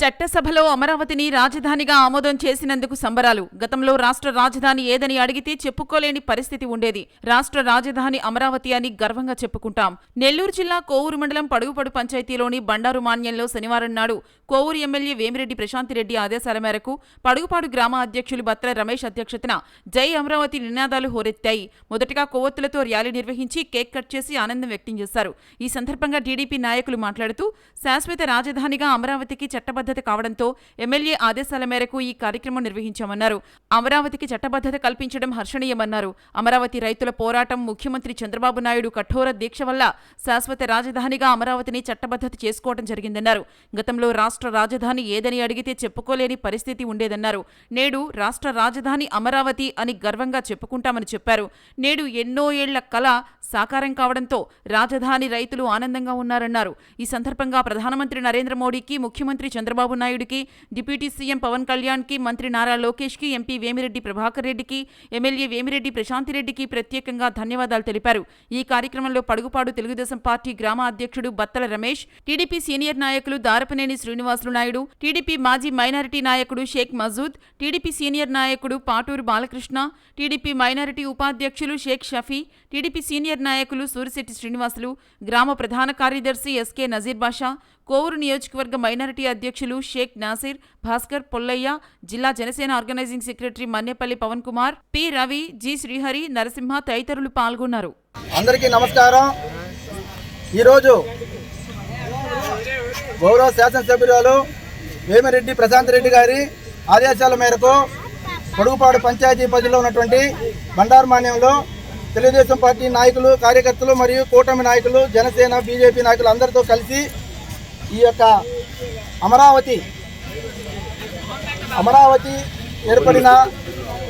చట్టసభలో అమరావతిని రాజధానిగా ఆమోదం చేసినందుకు సంబరాలు. గతంలో రాష్ట్ర రాజధాని ఏదని అడిగితే చెప్పుకోలేని పరిస్థితి ఉండేది. రాష్ట్ర రాజధాని అమరావతి అని గర్వంగా చెప్పుకుంటాం. నెల్లూరు జిల్లా కోవూరు మండలం పడుగుపడు పంచాయతీలోని బండారు మాన్యంలో శనివారం నాడు కోవూరు ఎమ్మెల్యే వేమిరెడ్డి ప్రశాంతిరెడ్డి ఆదేశాల మేరకు పడుగుపాడు గ్రామ అధ్యక్షులు బత్ర రమేష్ అధ్యక్షతన జై అమరావతి నినాదాలు హోరెత్తాయి. మొదటగా కొవ్వొత్తులతో ర్యాలీ నిర్వహించి కేక్ కట్ చేసి ఆనందం వ్యక్తం చేశారు. ఈ సందర్భంగా టీడీపీ నాయకులు మాట్లాడుతూ శాశ్వత రాజధానిగా అమరావతికి చట్టబద్ధత కావడంతో ఎమ్మెల్యే ఆదేశాల మేరకు ఈ కార్యక్రమం నిర్వహించామన్నారు. అమరావతికి చట్టబద్ధత కల్పించడం హర్షణీయమన్నారు. అమరావతి రైతుల పోరాటం, ముఖ్యమంత్రి చంద్రబాబు నాయుడు కఠోర దీక్ష వల్ల శాశ్వత రాజధానిగా అమరావతిని చట్టబద్ధత చేసుకోవడం జరిగిందన్నారు. గతంలో రాష్ట్ర రాజధాని ఏదని అడిగితే చెప్పుకోలేని పరిస్థితి ఉండేదన్నారు. నేడు రాష్ట్ర రాజధాని అమరావతి అని గర్వంగా చెప్పుకుంటామని చెప్పారు. నేడు ఎన్నో ఏళ్ల కల సాకారం కావడంతో రాజధాని రైతులు ఆనందంగా ఉన్నారన్నారు. ఈ సందర్భంగా ప్రధానమంత్రి నరేంద్ర మోడీకి, ముఖ్యమంత్రి చంద్రబాబు నాయుడుకి, డిప్యూటీ సీఎం పవన్ కళ్యాణ్కి, మంత్రి నారా లోకేష్కి, ఎంపీ వేమిరెడ్డి ప్రభాకర్ రెడ్డికి, ఎమ్మెల్యే వేమిరెడ్డి ప్రశాంతిరెడ్డికి ప్రత్యేకంగా ధన్యవాదాలు తెలిపారు. ఈ కార్యక్రమంలో పడుగుపాడు తెలుగుదేశం పార్టీ గ్రామ అధ్యక్షుడు బత్తల రమేష్, టీడీపీ సీనియర్ నాయకులు దారపనేని శ్రీనివాసులు నాయుడు, టీడీపీ మాజీ మైనారిటీ నాయకుడు షేక్ మజూద్, టీడీపీ సీనియర్ నాయకుడు పాటూరు బాలకృష్ణ, టీడీపీ మైనారిటీ ఉపాధ్యక్షులు షేక్ షఫీ, టీడీపీ సీనియర్ నాయకులు సూరిశెట్టి శ్రీనివాసులు, గ్రామ ప్రధాన కార్యదర్శి ఎస్కే నజీర్ బాషా, కోవూరు నియోజకవర్గ మైనారిటీ అధ్యక్షులు షేక్ నాసిర్, భాస్కర్ పొల్లయ్య, జిల్లా Janasena organising secretary Mannepalli Pavan Kumar, P Ravi, G Srihari, Narasimha తదితరులు పాల్గొన్నారు. అందరికీ నమస్కారం. ఈరోజు గౌరవ శాసనసభ్యురాలు వేమిరెడ్డి ప్రశాంతిరెడ్డి గారి ఆదేశాల మేరకు పడుగుపాడు పంచాయతీ పరిధిలో ఉన్నటువంటి బండారు మాన్యంలో తెలుగుదేశం పార్టీ నాయకులు, కార్యకర్తలు మరియు కూటమి నాయకులు, జనసేన, బీజేపీ నాయకులు అందరితో కలిసి ఈ యొక్క అమరావతి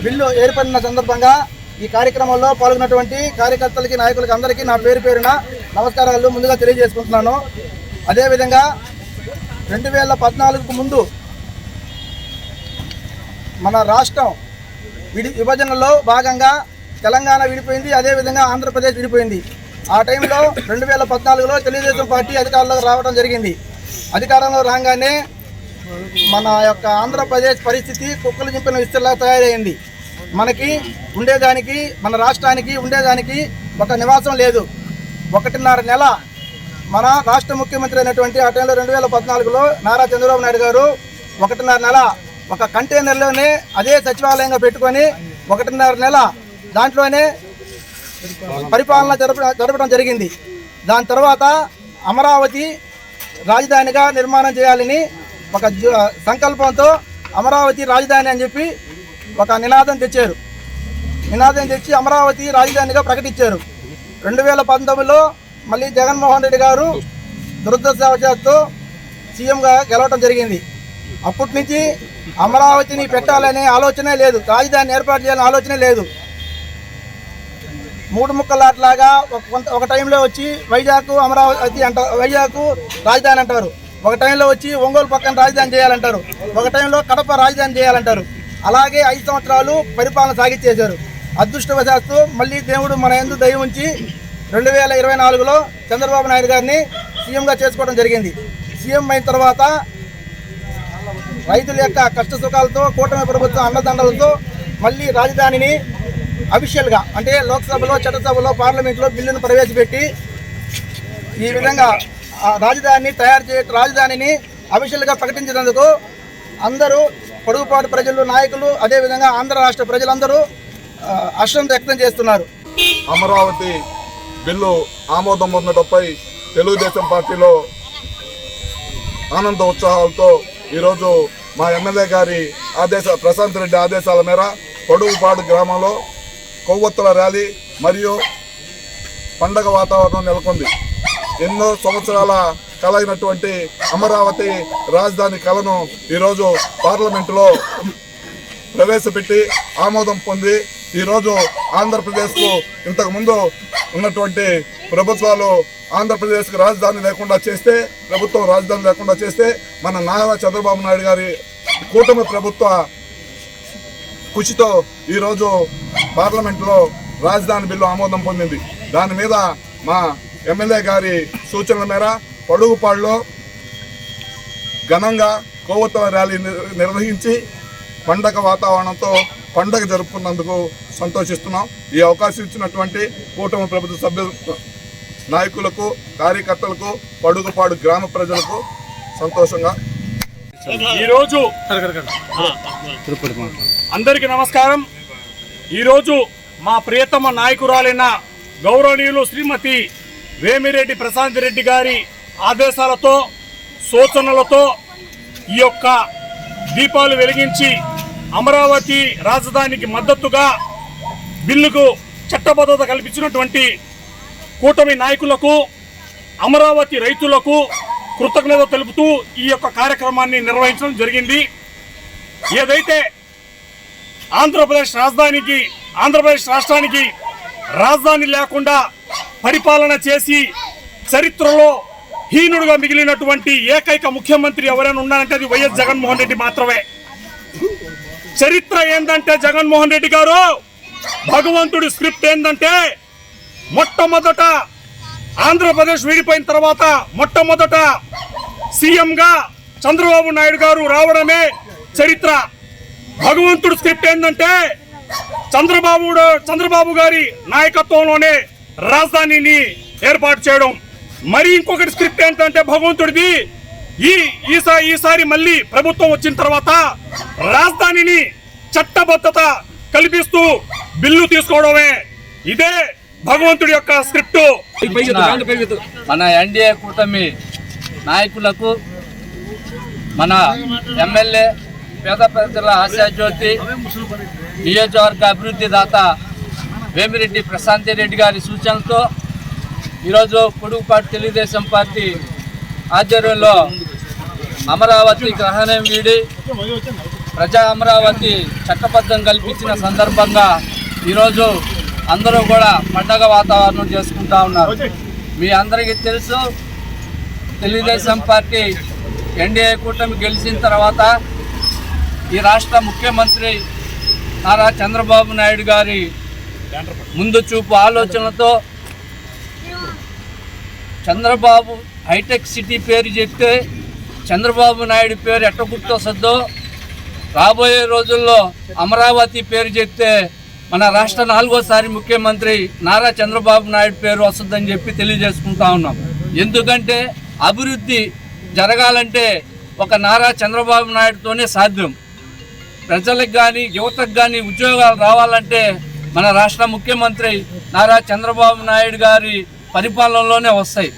బిల్లు ఏర్పడిన సందర్భంగా ఈ కార్యక్రమంలో పాల్గొన్నటువంటి కార్యకర్తలకి, నాయకులకి అందరికీ నా పేరున నమస్కారాలు ముందుగా తెలియజేసుకుంటున్నాను. అదేవిధంగా 2014కు ముందు మన రాష్ట్రం విభజనలో భాగంగా తెలంగాణ విడిపోయింది, అదేవిధంగా ఆంధ్రప్రదేశ్ విడిపోయింది. ఆ టైంలో 2014లో తెలుగుదేశం పార్టీ అధికారంలోకి రావడం జరిగింది. అధికారంలో రాగానే మన యొక్క ఆంధ్రప్రదేశ్ పరిస్థితి కుక్కలు చింపిన విస్తరలా తయారైంది. మనకి ఉండేదానికి, మన రాష్ట్రానికి ఉండేదానికి ఒక నివాసం లేదు. 1.5 నెల మన రాష్ట్ర ముఖ్యమంత్రి అయినటువంటి ఆ టైంలో 2014లో నారా చంద్రబాబు నాయుడు గారు 1.5 నెల ఒక కంటైనర్లోనే అదే సచివాలయంగా పెట్టుకొని 1.5 నెల దాంట్లోనే పరిపాలన జరపడం జరిగింది. దాని తర్వాత అమరావతి రాజధానిగా నిర్మాణం చేయాలని ఒక సంకల్పంతో అమరావతి రాజధాని అని చెప్పి ఒక నినాదం తెచ్చి అమరావతి రాజధానిగా ప్రకటించారు. 2019లో మళ్ళీ జగన్మోహన్ రెడ్డి గారు దురదృష్టవశాత్తు సీఎంగా గెలవడం జరిగింది. అప్పటి నుంచి అమరావతిని పెట్టాలనే ఆలోచనే లేదు, రాజధాని ఏర్పాటు చేయాలనే ఆలోచనే లేదు. 3 ముక్కలాట్లాగా ఒక టైంలో వచ్చి వైజాగ్ అమరావతి అంటారు, వైజాగ్ రాజధాని అంటారు. ఒక టైంలో వచ్చి ఒంగోలు పక్కన రాజధాని చేయాలంటారు, ఒక టైంలో కడప రాజధాని చేయాలంటారు. అలాగే 5 సంవత్సరాలు పరిపాలన సాగించేశారు. అదృష్టవశాత్తు మళ్ళీ దేవుడు మన యందు దయ ఉంచి 2024లో చంద్రబాబు నాయుడు గారిని సీఎంగా చేసుకోవడం జరిగింది. సీఎం అయిన తర్వాత రైతుల యొక్క కష్ట సుఖాలతో, కూటమి ప్రభుత్వం అండదండలతో మళ్ళీ రాజధానిని అఫీషియల్గా అంటే లోక్సభలో, చట్టసభలో, పార్లమెంట్లో బిల్లును ప్రవేశపెట్టి ఈ విధంగా రాజధానిని అఫీషియల్గా ప్రకటించినందుకు అందరూ పొడుగుపాటు ప్రజలు, నాయకులు, అదేవిధంగా ఆంధ్ర రాష్ట్ర ప్రజలందరూ హర్షం వ్యక్తం చేస్తున్నారు. అమరావతి బిల్లు ఆమోదం పొందడంపై తెలుగుదేశం పార్టీలో ఆనంద ఉత్సాహాలతో ఈరోజు మా ఎమ్మెల్యే గారి ప్రశాంత్ రెడ్డి ఆదేశాల మేర పడుగుపాడు గ్రామంలో కొవ్వొత్తుల ర్యాలీ మరియు పండగ వాతావరణం నెలకొంది. ఎన్నో సంవత్సరాల కల అయినటువంటి అమరావతి రాజధాని కలను ఈరోజు పార్లమెంటులో ప్రవేశపెట్టి ఆమోదం పొంది ఈరోజు ఆంధ్రప్రదేశ్కు ఇంతకుముందు ఉన్నటువంటి ప్రభుత్వాలు ఆంధ్రప్రదేశ్కి రాజధాని లేకుండా చేస్తే, ప్రభుత్వం రాజధాని లేకుండా చేస్తే మన నారా చంద్రబాబు నాయుడు గారి కూటమి ప్రభుత్వ కృషితో ఈరోజు పార్లమెంటులో రాజధాని బిల్లు ఆమోదం పొందింది. దాని మీద మా ఎమ్మెల్యే గారి సూచనల మేర పడుగుపాడులో ఘనంగా కొవ్వొత్తుల ర్యాలీ నిర్వహించి పండగ వాతావరణంతో పండగ జరుపుకున్నందుకు సంతోషిస్తున్నాం. ఈ అవకాశం ఇచ్చినటువంటి కూటమి ప్రభుత్వ సభ్యులు నాయకులకు, కార్యకర్తలకు, పడుగుపాడు గ్రామ ప్రజలకు సంతోషంగా ఈరోజు అందరికీ నమస్కారం. ఈరోజు మా ప్రియతమ నాయకురాలైన గౌరవనీయులు శ్రీమతి వేమిరెడ్డి ప్రశాంత్ రెడ్డి గారి ఆదేశాలతో, సూచనలతో ఈ యొక్క దీపాలు వెలిగించి అమరావతి రాజధానికి మద్దతుగా బిల్లుకు చట్టబద్ధత కల్పించినటువంటి కూటమి నాయకులకు, అమరావతి రైతులకు కృతజ్ఞత తెలుపుతూ ఈ యొక్క కార్యక్రమాన్ని నిర్వహించడం జరిగింది. ఏదైతే ఆంధ్రప్రదేశ్ రాష్ట్రానికి రాజధాని లేకుండా పరిపాలన చేసి చరిత్రలో హీనుడుగా మిగిలినటువంటి ఏకైక ముఖ్యమంత్రి ఎవరైనా ఉన్నారంటే అది వైఎస్ జగన్మోహన్ రెడ్డి మాత్రమే. చరిత్ర ఏందంటే జగన్మోహన్ రెడ్డి గారు భగవంతుడి స్క్రిప్ట్ ఏందంటే మొట్టమొదట ఆంధ్రప్రదేశ్ విడిపోయిన తర్వాత మొట్టమొదట సీఎంగా చంద్రబాబు నాయుడు గారు రావడమే చరిత్ర. భగవంతుడి స్క్రిప్ట్ ఏంటంటే చంద్రబాబు గారి నాయకత్వంలోనే రాజధానిని ఏర్పాటు చేయడం. మరి ఇంకొకటి స్క్రిప్ట్ ఏంటంటే భగవంతుడిది ఈసారి మళ్ళీ ప్రభుత్వం వచ్చిన తర్వాత రాజధానిని చట్టబద్ధత కల్పిస్తూ బిల్లు తీసుకోవడమే. ఇదే భగవంతుడి యొక్క స్క్రిప్ట్. మన ఎన్డీఏ కూటమి నాయకులకు, మన ఎమ్మెల్యే పేద ప్రజల ఆశాజ్యోతి, నియోజకవర్గ అభివృద్ధి దాత వేమిరెడ్డి ప్రశాంత్ రెడ్డి గారి సూచనలతో ఈరోజు పొడుగుపాటి తెలుగుదేశం పార్టీ ఆధ్వర్యంలో అమరావతి గ్రహణం వీడి ప్రజా అమరావతి చట్టబద్ధం కల్పించిన సందర్భంగా ఈరోజు అందరూ కూడా పండగ వాతావరణం చేసుకుంటా ఉన్నారు. మీ అందరికీ తెలుసు, తెలుగుదేశం పార్టీ ఎన్డీఏ కూటమి గెలిచిన తర్వాత ఈ రాష్ట్ర ముఖ్యమంత్రి నారా చంద్రబాబు నాయుడు గారి ముందు చూపు ఆలోచనలతో చంద్రబాబు హైటెక్ సిటీ పేరు చెప్తే చంద్రబాబు నాయుడు పేరు ఎట్ట గుర్తొస్తుందో, రాబోయే రోజుల్లో అమరావతి పేరు చెప్తే మన రాష్ట్ర 4వసారి ముఖ్యమంత్రి నారా చంద్రబాబు నాయుడు పేరు వస్తుందని చెప్పి తెలియజేసుకుంటా ఉన్నాం. ఎందుకంటే అభివృద్ధి జరగాలంటే ఒక నారా చంద్రబాబు నాయుడుతోనే సాధ్యం. ప్రజలకు కానీ యువతకు కానీ ఉద్యోగాలు రావాలంటే మన రాష్ట్ర ముఖ్యమంత్రి నారా చంద్రబాబు నాయుడు గారి పరిపాలనలోనే వస్తాయి.